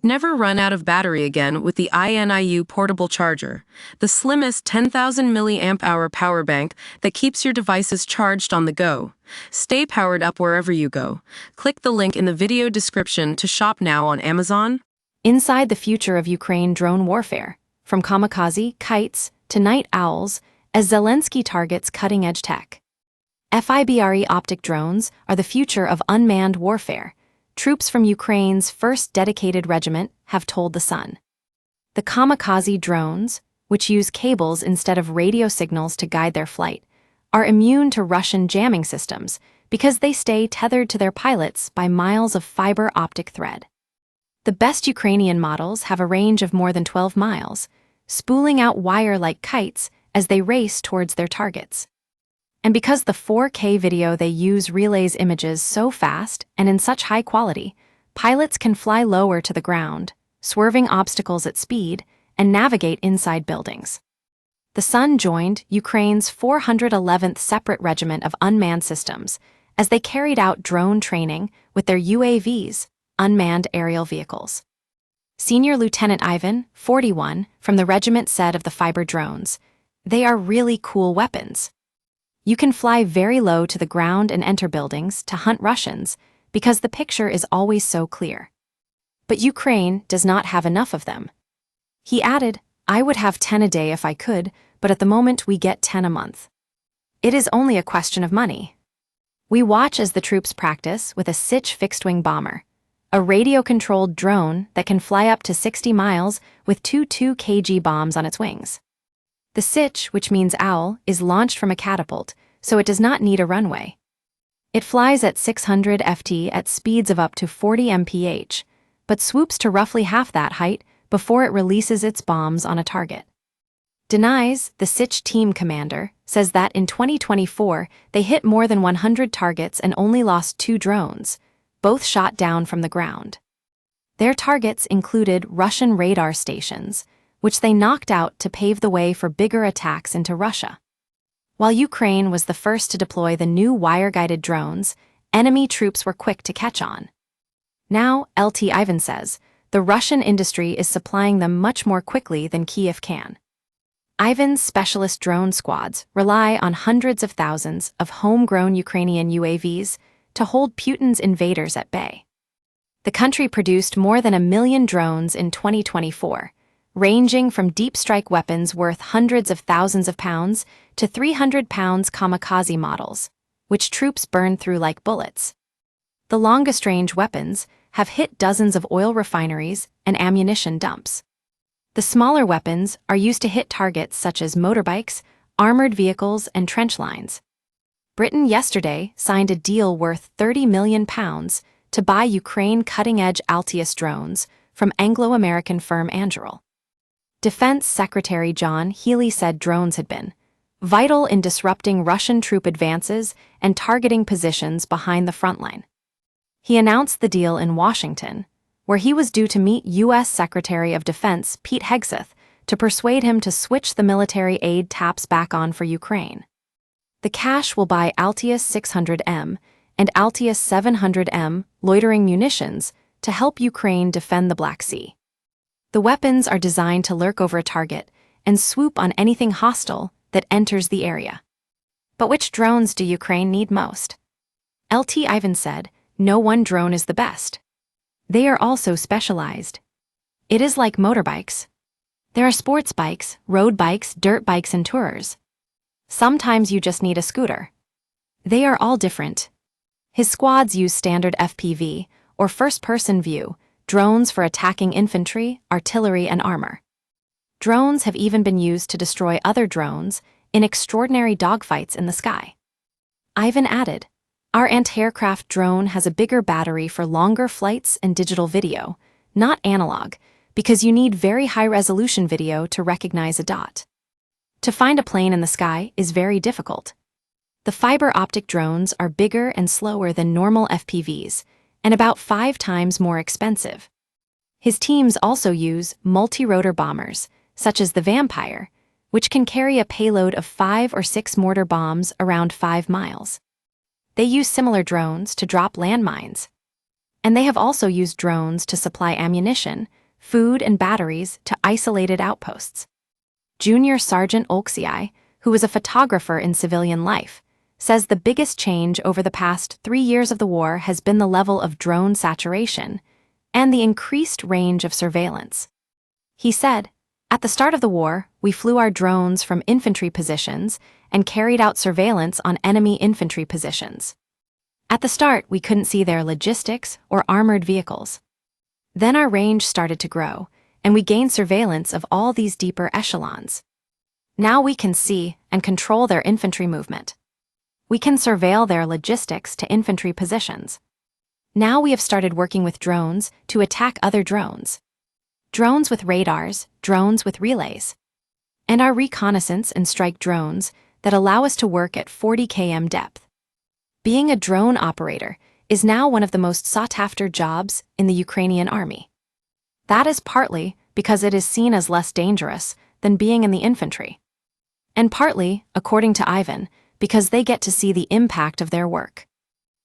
Never run out of battery again with the INIU portable charger, the slimmest 10,000 milliamp hour power bank that keeps your devices charged on the go. Stay powered up wherever you go. Click the link in the video description to shop now on Amazon. Inside the future of Ukraine drone warfare, from kamikaze kites to night owls, as Zelensky targets cutting-edge tech. FIBRE optic drones are the future of unmanned warfare. Troops from Ukraine's first dedicated regiment have told The Sun. The kamikaze drones, which use cables instead of radio signals to guide their flight, are immune to Russian jamming systems because they stay tethered to their pilots by miles of fiber optic thread. The best Ukrainian models have a range of more than 12 miles, spooling out wire like kites as they race towards their targets. And because the 4K video they use relays images so fast and in such high quality, pilots can fly lower to the ground, swerving obstacles at speed, and navigate inside buildings. The Sun joined Ukraine's 411th Separate Regiment of Unmanned Systems as they carried out drone training with their UAVs, unmanned aerial vehicles. Senior Lieutenant Ivan, 41, from the regiment said of the fiber drones, "They are really cool weapons. You can fly very low to the ground and enter buildings to hunt Russians because the picture is always so clear. But Ukraine does not have enough of them." He added, "I would have 10 a day if I could, but at the moment we get 10 a month. It is only a question of money." We watch as the troops practice with a Sich fixed-wing bomber, a radio-controlled drone that can fly up to 60 miles with two 2 kg bombs on its wings. The Sich, which means owl, is launched from a catapult, so it does not need a runway. It flies at 600 ft at speeds of up to 40 mph, but swoops to roughly half that height before it releases its bombs on a target. Denies, the Sich team commander, says that in 2024 they hit more than 100 targets and only lost 2 drones, both shot down from the ground. Their targets included Russian radar stations, which they knocked out to pave the way for bigger attacks into Russia. While Ukraine was the first to deploy the new wire-guided drones, enemy troops were quick to catch on. Now, LT Ivan says, the Russian industry is supplying them much more quickly than Kiev can. Ivan's specialist drone squads rely on hundreds of thousands of homegrown Ukrainian UAVs to hold Putin's invaders at bay. The country produced more than 1 million drones in 2024, ranging from deep strike weapons worth hundreds of thousands of pounds to 300-pound kamikaze models, which troops burn through like bullets. The longest-range weapons have hit dozens of oil refineries and ammunition dumps. The smaller weapons are used to hit targets such as motorbikes, armored vehicles, and trench lines. Britain yesterday signed a deal worth £30 million to buy Ukraine cutting-edge Altius drones from Anglo-American firm Anduril. Defense Secretary John Healey said drones had been vital in disrupting Russian troop advances and targeting positions behind the front line. He announced the deal in Washington, where he was due to meet U.S. Secretary of Defense Pete Hegseth to persuade him to switch the military aid taps back on for Ukraine. The cash will buy Altius 600M and Altius 700M loitering munitions to help Ukraine defend the Black Sea. The weapons are designed to lurk over a target and swoop on anything hostile that enters the area. But which drones do Ukraine need most? LT Ivan said, "No one drone is the best. They are also specialized. It is like motorbikes. There are sports bikes, road bikes, dirt bikes, and tourers. Sometimes you just need a scooter. They are all different." His squads use standard FPV, or first-person view, drones for attacking infantry, artillery, and armor. Drones have even been used to destroy other drones in extraordinary dogfights in the sky. Ivan added, "Our anti-aircraft drone has a bigger battery for longer flights and digital video, not analog, because you need very high-resolution video to recognize a dot. To find a plane in the sky is very difficult. The fiber optic drones are bigger and slower than normal FPVs, and about 5 times more expensive." His teams also use multi-rotor bombers, such as the Vampire, which can carry a payload of 5 or 6 mortar bombs around 5 miles. They use similar drones to drop landmines. And they have also used drones to supply ammunition, food, and batteries to isolated outposts. Junior Sergeant Olxiai, who was a photographer in civilian life, says the biggest change over the past 3 years of the war has been the level of drone saturation and the increased range of surveillance. He said, "At the start of the war, we flew our drones from infantry positions and carried out surveillance on enemy infantry positions. At the start, we couldn't see their logistics or armored vehicles. Then our range started to grow, and we gained surveillance of all these deeper echelons. Now we can see and control their infantry movement. We can surveil their logistics to infantry positions. Now we have started working with drones to attack other drones. Drones with radars, drones with relays. And our reconnaissance and strike drones that allow us to work at 40 km depth. Being a drone operator is now one of the most sought-after jobs in the Ukrainian army. That is partly because it is seen as less dangerous than being in the infantry. And partly, according to Ivan, because they get to see the impact of their work.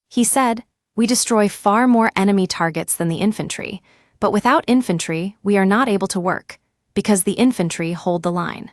He said, "We destroy far more enemy targets than the infantry, but without infantry, we are not able to work, because the infantry hold the line."